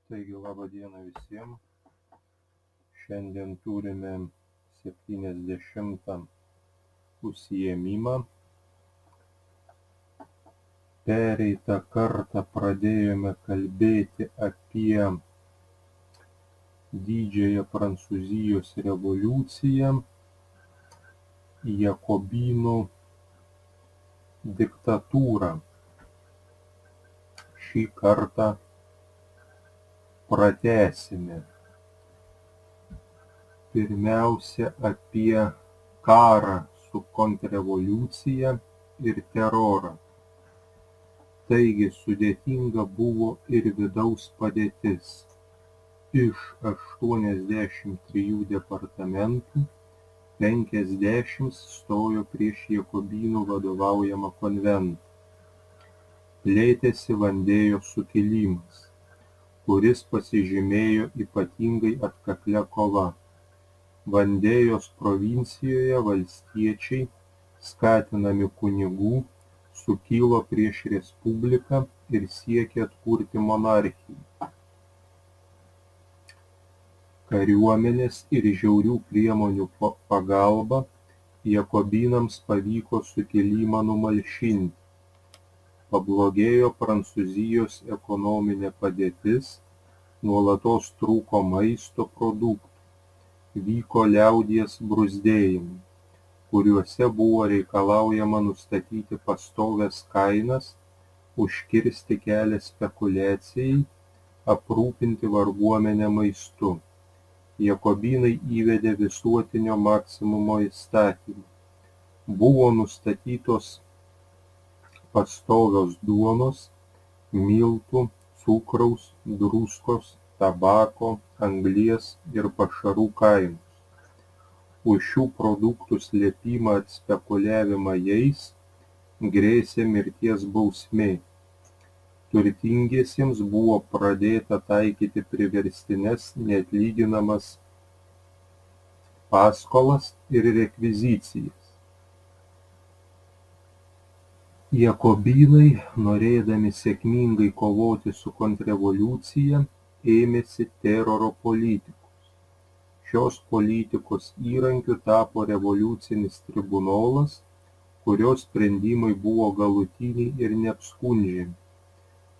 Taigi laba diena visiems. Šiandien turime 70 užsiėmimą. Pereitą kartą pradėjome kalbėti apie didžiąją Prancūzijos revoliuciją, Jakobinų diktatūrą. Šį kartą pratęsime. Pirmiausia, apie karą su kontrrevoliucija ir terorą. Taigi sudėtinga buvo ir vidaus padėtis. Iš 83 departamentų 50 stojo prieš Jakobinų vadovaujamą konventą. Plėtėsi Vandėjo sukilimas, kuris pasižymėjo ypatingai atkaklia kova. Vandėjos provincijoje valstiečiai, skatinami kunigų, sukilo prieš respubliką ir siekė atkurti monarchiją. Kariuomenės ir žiaurių priemonių pagalba Jakobinams pavyko sukilimą numalšinti. Pablogėjo Prancūzijos ekonominė padėtis, nuolatos trūko maisto produktų, vyko liaudies bruzdėjimai, kuriuose buvo reikalaujama nustatyti pastovias kainas, užkirsti kelią spekuliacijai, aprūpinti varguomenę maistu. Jakobinai įvedė visuotinio maksimumo įstatymą. Buvo nustatytos pastovios duonos, miltų, cukraus, druskos, tabako, anglies ir pašarų kainos. Už šių produktų slėpimą ar spekuliavimą jais grėsė mirties bausmė. Turtingiesiems buvo pradėta taikyti priverstines neatlyginamas paskolas ir rekvizicijas. Jakobinai, norėdami sėkmingai kovoti su kontrrevoliucija, ėmėsi teroro politikos. Šios politikos įrankiu tapo revoliucinis tribunolas, kurio sprendimai buvo galutiniai ir neapskundžiami.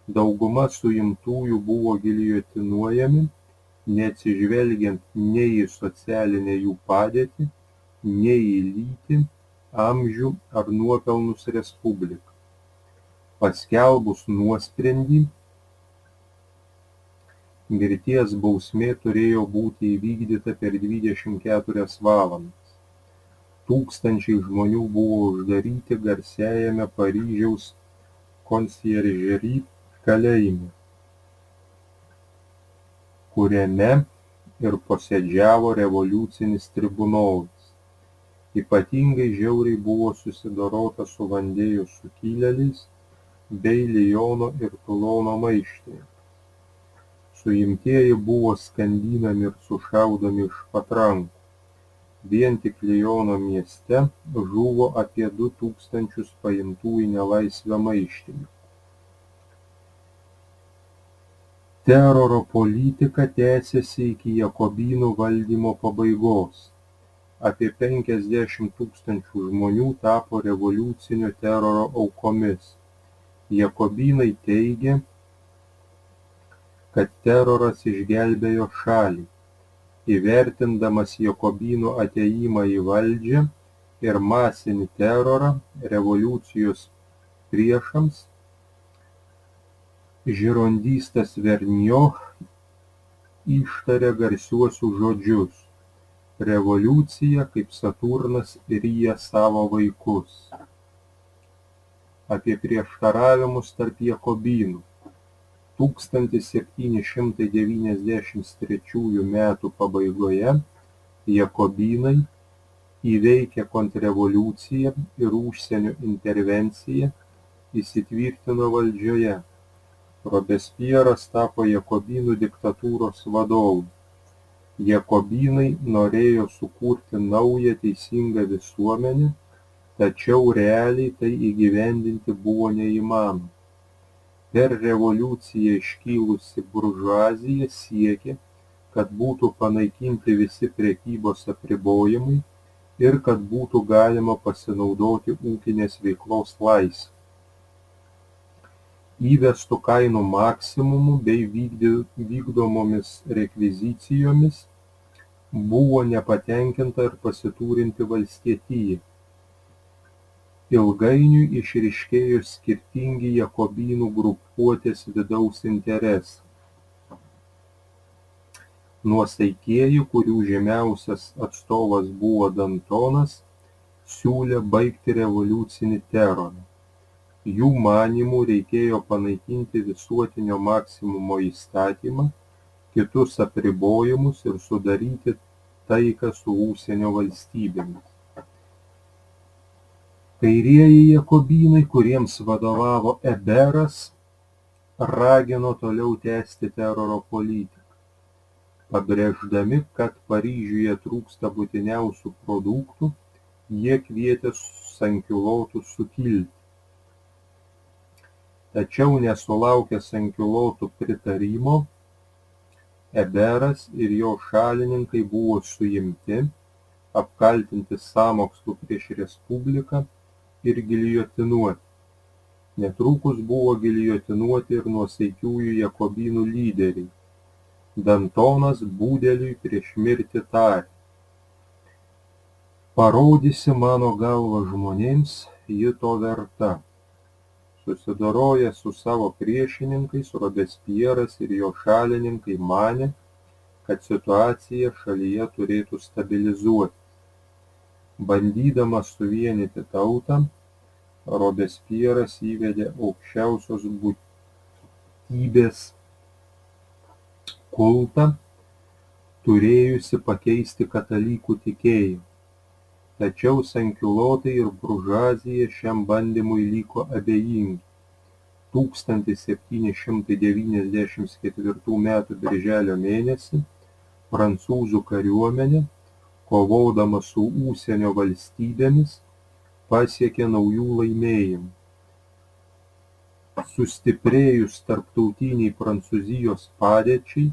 Dauguma suimtųjų buvo giljotinuojami, neatsižvelgiant nei į socialinę jų padėtį, nei į lytį, amžių ar nuopelnus respubliką. Paskelbus nuosprendį, mirties bausmė turėjo būti įvykdyta per 24 valandas. Tūkstančiai žmonių buvo uždaryti garsiajame Paryžiaus Conciergerie kalėjime, kuriame ir posėdžiavo revoliucinis tribunolas. Ypatingai žiauriai buvo susidorota su Vandėjos sukilėliais bei Liono ir Tulono maištininkais. Suimtieji buvo skandinami ir sušaudomi iš patrankų. Vien tik Liono mieste žuvo apie 2000 paimtų į nelaisvę maištininkų. Teroro politika tęsėsi iki Jakobinų valdymo pabaigos. Apie 50 000 žmonių tapo revoliucinio teroro aukomis. Jakobinai teigė, kad teroras išgelbėjo šalį. Įvertindamas Jakobinų atėjimą į valdžią ir masinį terorą revoliucijos priešams, žirondistas Vergniaud ištarė garsiuosius žodžius: revoliucija kaip Saturnas ryja savo vaikus. Apie prieštaravimus tarp Jakobinų. 1793 metų pabaigoje Jakobinai, įveikę kontrrevoliuciją ir užsienio intervenciją, įsitvirtino valdžioje. Robespieras tapo Jakobinų diktatūros vadovu. Jakobinai norėjo sukurti naują teisingą visuomenę, tačiau realiai tai įgyvendinti buvo neįmanoma. Per revoliuciją iškilusi buržuazija siekė, kad būtų panaikinti visi prekybos apribojimai ir kad būtų galima pasinaudoti ūkinės veiklos laisve, įvestu kainų maksimumu bei vykdomomis rekvizicijomis buvo nepatenkinta ir pasiturinti valstietija. Ilgainiui išryškėjo skirtingi jakobinų grupuotės vidaus interesai. Nuosaikieji, kurių žymiausias atstovas buvo Dantonas, siūlė baigti revoliucinį terorą. Jų manymu reikėjo panaikinti visuotinio maksimumo įstatymą, kitus apribojimus ir sudaryti taiką su užsienio valstybėmis. Kairieji jakobinai, kuriems vadovavo Heberas, ragino toliau tęsti teroro politiką, pabrėždami, kad Paryžiuje trūksta būtiniausių produktų, jie kvietė sankiulotus sukilti. Tačiau nesulaukę sankiulotų pritarimo, Heberas ir jo šalininkai buvo suimti, apkaltinti sąmokslu prieš Respubliką ir giljotinuoti. Netrukus buvo giljotinuoti ir nuosaikiųjų jakobinų lyderiai. Dantonas Budeliui prieš mirtį tarė: "Parodysi mano galvą žmonėms, ji to verta." Susidoroję su savo priešininkais, Robespieras ir jo šalininkai manė, kad situacija šalyje turėtų stabilizuotis. Bandydamas suvienyti tautą, Robespieras įvedė aukščiausios būtybės kultą, turėjusi pakeisti katalikų tikėjimą. Tačiau sankiulotai ir buržuazija šiam bandymui liko abejingi. 1794 m. birželio mėnesį prancūzų kariuomenė, kovodama su užsienio valstybėmis, pasiekė naujų laimėjimų. Sustiprėjus tarptautiniai Prancūzijos padėčiai,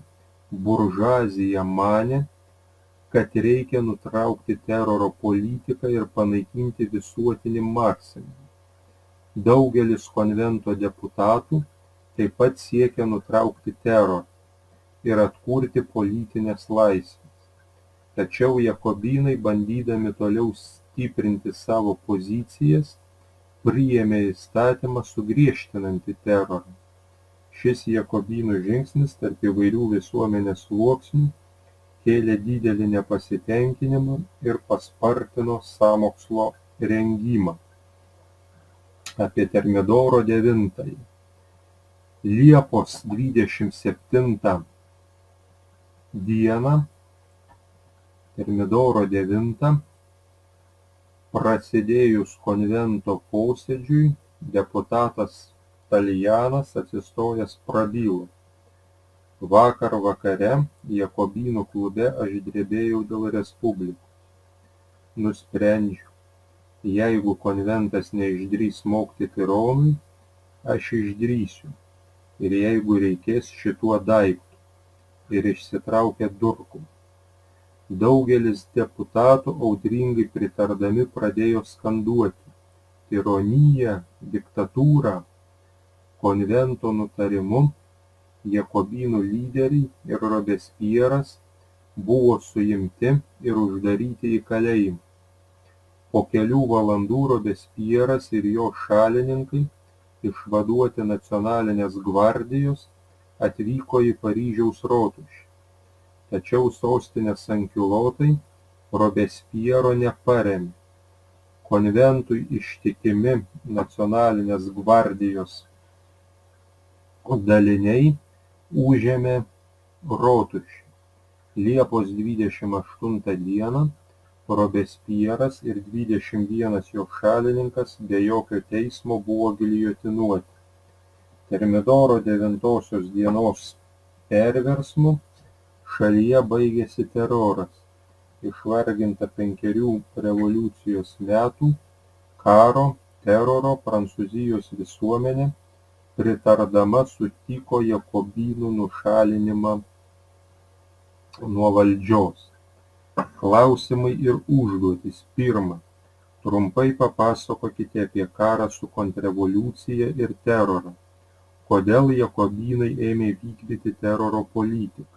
buržuazija manė, kad reikia nutraukti teroro politiką ir panaikinti visuotinį maksimumą. Daugelis konvento deputatų taip pat siekia nutraukti terorą ir atkurti politinės laisvės. Tačiau jakobinai, bandydami toliau stiprinti savo pozicijas, priėmė įstatymą sugriežtinantį terorą. Šis jakobinų žingsnis tarp įvairių visuomenės sluoksnių kėlė didelį nepasitenkinimą ir paspartino sąmokslo rengimą. Apie Termidoro 9. Liepos 27 dieną, Termidoro 9, prasidėjus konvento posėdžiui, deputatas Talianas atsistojęs prabilo: "Vakar vakare Jakobinų klube aš drebėjau dėl Respublikos. Nusprendžiau, jeigu konventas neišdrįs smogti tironui, aš išdrįsiu, ir jeigu reikės šituo daiktu." Ir išsitraukė durklą. Daugelis deputatų audringai pritardami pradėjo skanduoti: "Tironija, diktatūra." Konvento nutarimu jakobinų lyderiai ir Robespieras buvo suimti ir uždaryti į kalėjimą. Po kelių valandų Robespieras ir jo šalininkai, išvaduoti nacionalinės gvardijos, atvyko į Paryžiaus rotušę. Tačiau sostinės sankiulotai Robespiero neparėmė. Konventui ištikimi nacionalinės gvardijos daliniai užėmė rotušę. Liepos 28 dieną Robespieras ir 21 jo šalininkas be jokio teismo buvo giljotinuoti. Termidoro 9 dienos perversmu šalyje baigėsi teroras. Išvarginta 5 revoliucijos metų karo, teroro, Prancūzijos visuomenė pritardama sutiko jakobinų nušalinimą nuo valdžios. Klausimai ir užduotys. Pirma. Trumpai papasakokite apie karą su kontrrevoliucija ir terorą. Kodėl jakobinai ėmė vykdyti teroro politiką?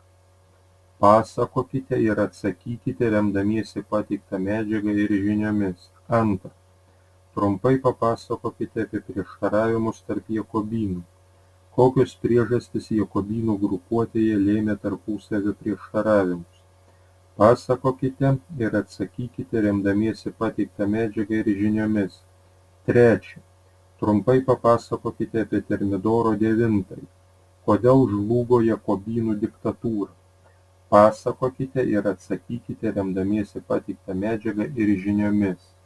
Pasakokite ir atsakykite remdamiesi pateiktą medžiagą ir žiniomis. Antra. Trumpai papasakokite apie prieštaravimus tarp jakobinų. Kokios priežastys jakobinų grupuotėje lėmė tarpusavio prieštaravimus? Pasakokite ir atsakykite remdamiesi pateiktą medžiagą ir žiniomis. Trečia. Trumpai papasakokite apie Termidoro IX. Kodėl žlugo jakobinų diktatūra? Pasakokite ir atsakykite remdamiesi pateiktą medžiagą ir žiniomis.